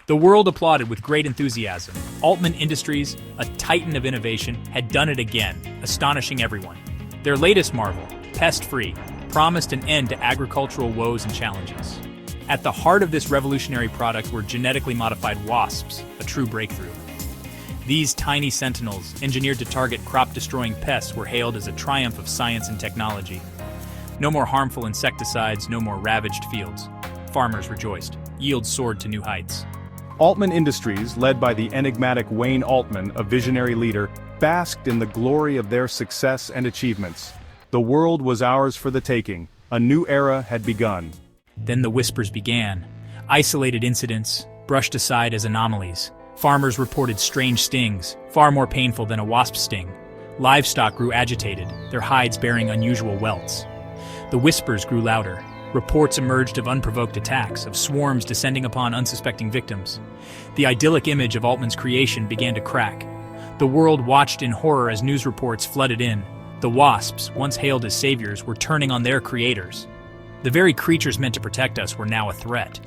The world applauded with great enthusiasm. Altman Industries, a titan of innovation, had done it again, astonishing everyone. Their latest marvel, pest-free, promised an end to agricultural woes and challenges. At the heart of this revolutionary product were genetically modified wasps, a true breakthrough. These tiny sentinels, engineered to target crop-destroying pests, were hailed as a triumph of science and technology. No more harmful insecticides, no more ravaged fields. Farmers rejoiced. Yields soared to new heights. Altman Industries, led by the enigmatic Wayne Altman, a visionary leader, basked in the glory of their success and achievements. The world was ours for the taking. A new era had begun. Then the whispers began. Isolated incidents, brushed aside as anomalies. Farmers reported strange stings, far more painful than a wasp sting. Livestock grew agitated, their hides bearing unusual welts. The whispers grew louder. Reports emerged of unprovoked attacks, of swarms descending upon unsuspecting victims. The idyllic image of Altman's creation began to crack. The world watched in horror as news reports flooded in. The wasps, once hailed as saviors, were turning on their creators. The very creatures meant to protect us were now a threat.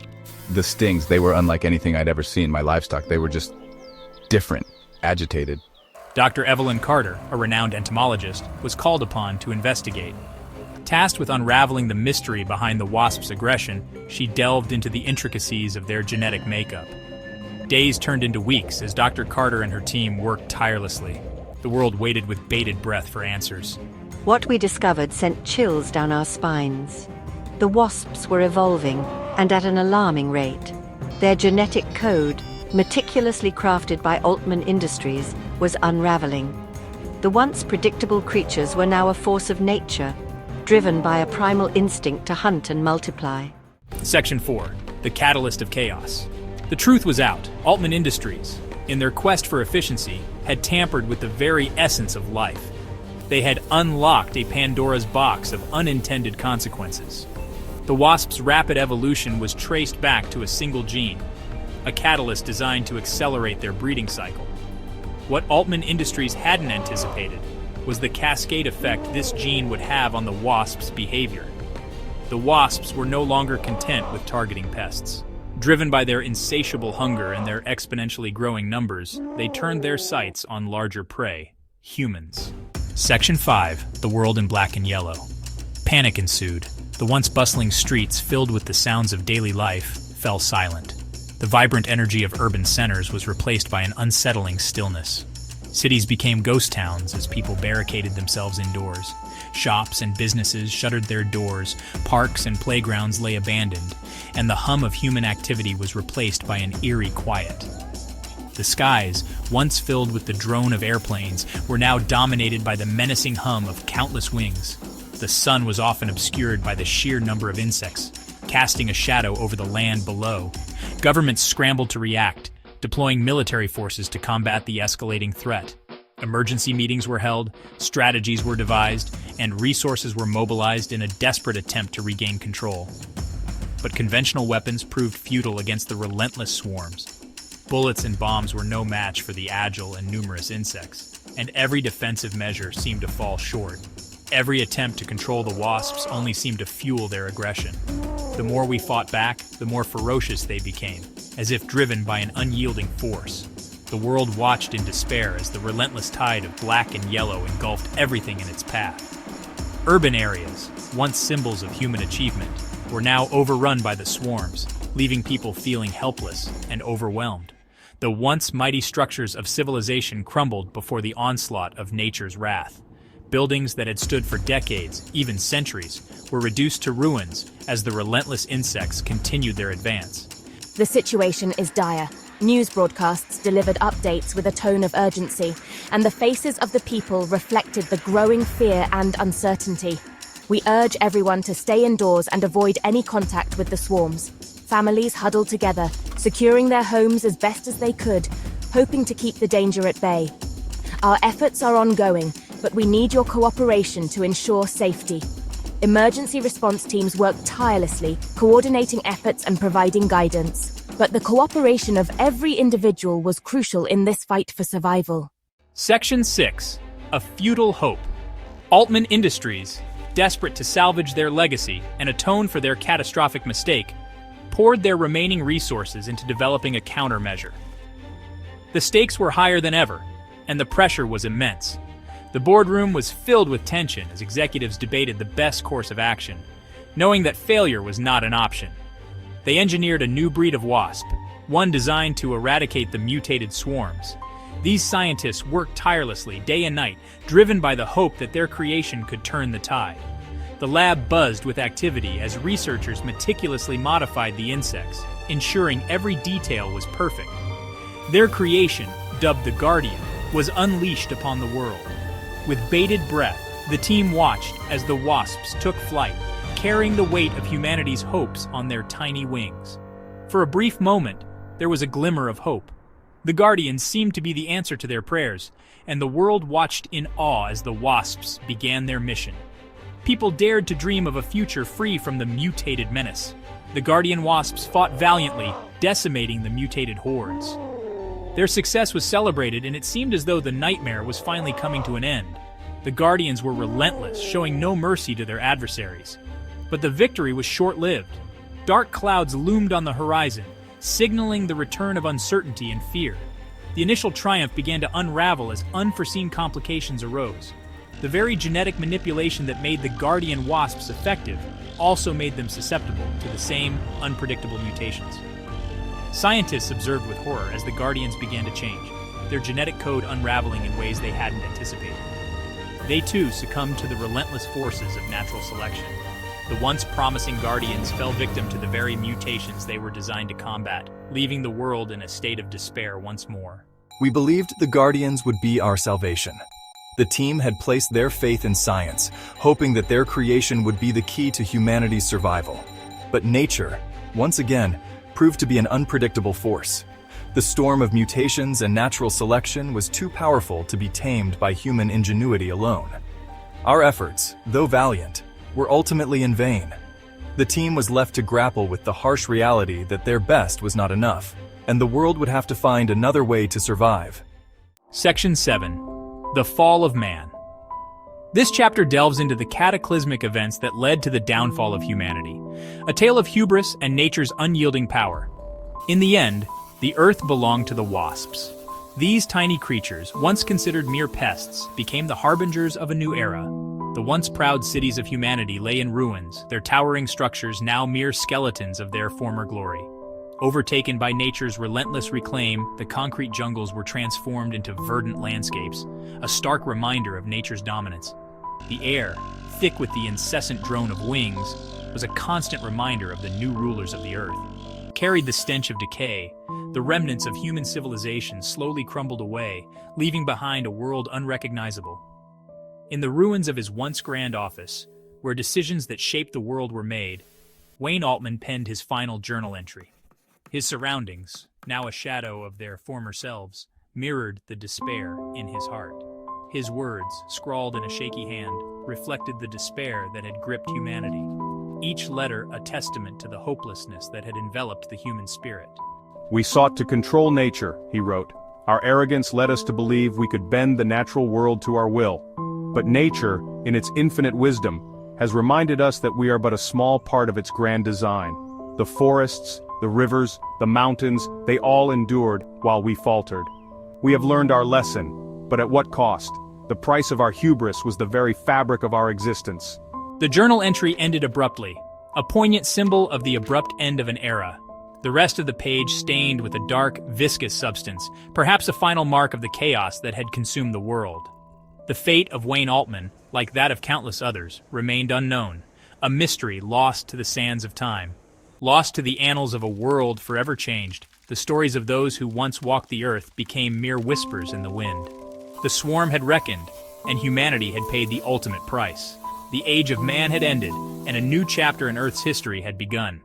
The stings, they were unlike anything I'd ever seen in my livestock. They were just different, agitated. Dr. Evelyn Carter, a renowned entomologist, was called upon to investigate. Tasked with unraveling the mystery behind the wasp's aggression, she delved into the intricacies of their genetic makeup. Days turned into weeks as Dr. Carter and her team worked tirelessly. The world waited with bated breath for answers. What we discovered sent chills down our spines. The wasps were evolving, and at an alarming rate. Their genetic code, meticulously crafted by Altman Industries, was unraveling. The once predictable creatures were now a force of nature, driven by a primal instinct to hunt and multiply. Section 4. The Catalyst of Chaos. The truth was out. Altman Industries, in their quest for efficiency, had tampered with the very essence of life. They had unlocked a Pandora's box of unintended consequences. The wasp's rapid evolution was traced back to a single gene, a catalyst designed to accelerate their breeding cycle. What Altman Industries hadn't anticipated was the cascade effect this gene would have on the wasp's behavior. The wasps were no longer content with targeting pests. Driven by their insatiable hunger and their exponentially growing numbers, they turned their sights on larger prey, humans. Section 5. The World in Black and Yellow. Panic ensued. The once bustling streets, filled with the sounds of daily life, fell silent. The vibrant energy of urban centers was replaced by an unsettling stillness. Cities became ghost towns as people barricaded themselves indoors. Shops and businesses shuttered their doors, parks and playgrounds lay abandoned, and the hum of human activity was replaced by an eerie quiet. The skies, once filled with the drone of airplanes, were now dominated by the menacing hum of countless wings. The sun was often obscured by the sheer number of insects, casting a shadow over the land below. Governments scrambled to react, deploying military forces to combat the escalating threat. Emergency meetings were held, strategies were devised, and resources were mobilized in a desperate attempt to regain control. But conventional weapons proved futile against the relentless swarms. Bullets and bombs were no match for the agile and numerous insects, and every defensive measure seemed to fall short. Every attempt to control the wasps only seemed to fuel their aggression. The more we fought back, the more ferocious they became, as if driven by an unyielding force. The world watched in despair as the relentless tide of black and yellow engulfed everything in its path. Urban areas, once symbols of human achievement, were now overrun by the swarms, leaving people feeling helpless and overwhelmed. The once mighty structures of civilization crumbled before the onslaught of nature's wrath. Buildings that had stood for decades, even centuries, were reduced to ruins as the relentless insects continued their advance. The situation is dire. News broadcasts delivered updates with a tone of urgency, and the faces of the people reflected the growing fear and uncertainty. We urge everyone to stay indoors and avoid any contact with the swarms. Families huddled together, securing their homes as best as they could, hoping to keep the danger at bay. Our efforts are ongoing, but we need your cooperation to ensure safety. Emergency response teams work tirelessly, coordinating efforts and providing guidance. But the cooperation of every individual was crucial in this fight for survival. Section 6. A Futile Hope. Altman Industries, desperate to salvage their legacy and atone for their catastrophic mistake, poured their remaining resources into developing a countermeasure. The stakes were higher than ever, and the pressure was immense. The boardroom was filled with tension as executives debated the best course of action, knowing that failure was not an option. They engineered a new breed of wasp, one designed to eradicate the mutated swarms. These scientists worked tirelessly, day and night, driven by the hope that their creation could turn the tide. The lab buzzed with activity as researchers meticulously modified the insects, ensuring every detail was perfect. Their creation, dubbed the Guardian, was unleashed upon the world. With bated breath, the team watched as the wasps took flight, carrying the weight of humanity's hopes on their tiny wings. For a brief moment, there was a glimmer of hope. The Guardians seemed to be the answer to their prayers, and the world watched in awe as the wasps began their mission. People dared to dream of a future free from the mutated menace. The Guardian wasps fought valiantly, decimating the mutated hordes. Their success was celebrated, and it seemed as though the nightmare was finally coming to an end. The Guardians were relentless, showing no mercy to their adversaries. But the victory was short-lived. Dark clouds loomed on the horizon, signaling the return of uncertainty and fear. The initial triumph began to unravel as unforeseen complications arose. The very genetic manipulation that made the Guardian wasps effective also made them susceptible to the same unpredictable mutations. Scientists observed with horror as the Guardians began to change, their genetic code unraveling in ways they hadn't anticipated. They too succumbed to the relentless forces of natural selection. The once promising Guardians fell victim to the very mutations they were designed to combat, leaving the world in a state of despair once more. We believed the Guardians would be our salvation. The team had placed their faith in science, hoping that their creation would be the key to humanity's survival. But nature, once again, proved to be an unpredictable force. The storm of mutations and natural selection was too powerful to be tamed by human ingenuity alone. Our efforts, though valiant, were ultimately in vain. The team was left to grapple with the harsh reality that their best was not enough, and the world would have to find another way to survive. Section 7. The Fall of Man. This chapter delves into the cataclysmic events that led to the downfall of humanity, a tale of hubris and nature's unyielding power. In the end, the Earth belonged to the wasps. These tiny creatures, once considered mere pests, became the harbingers of a new era. The once proud cities of humanity lay in ruins, their towering structures now mere skeletons of their former glory. Overtaken by nature's relentless reclaim, the concrete jungles were transformed into verdant landscapes, a stark reminder of nature's dominance. The air, thick with the incessant drone of wings, was a constant reminder of the new rulers of the earth. Carried the stench of decay, the remnants of human civilization slowly crumbled away, leaving behind a world unrecognizable. In the ruins of his once grand office, where decisions that shaped the world were made, Wayne Altman penned his final journal entry. His surroundings, now a shadow of their former selves, mirrored the despair in his heart. His words, scrawled in a shaky hand, reflected the despair that had gripped humanity. Each letter a testament to the hopelessness that had enveloped the human spirit. "We sought to control nature," he wrote. "Our arrogance led us to believe we could bend the natural world to our will. But nature, in its infinite wisdom, has reminded us that we are but a small part of its grand design. The forests, the rivers, the mountains, they all endured while we faltered. We have learned our lesson, but at what cost? The price of our hubris was the very fabric of our existence." The journal entry ended abruptly, a poignant symbol of the abrupt end of an era. The rest of the page stained with a dark, viscous substance, perhaps a final mark of the chaos that had consumed the world. The fate of Wayne Altman, like that of countless others, remained unknown, a mystery lost to the sands of time. Lost to the annals of a world forever changed, the stories of those who once walked the earth became mere whispers in the wind. The swarm had reckoned, and humanity had paid the ultimate price. The age of man had ended, and a new chapter in Earth's history had begun.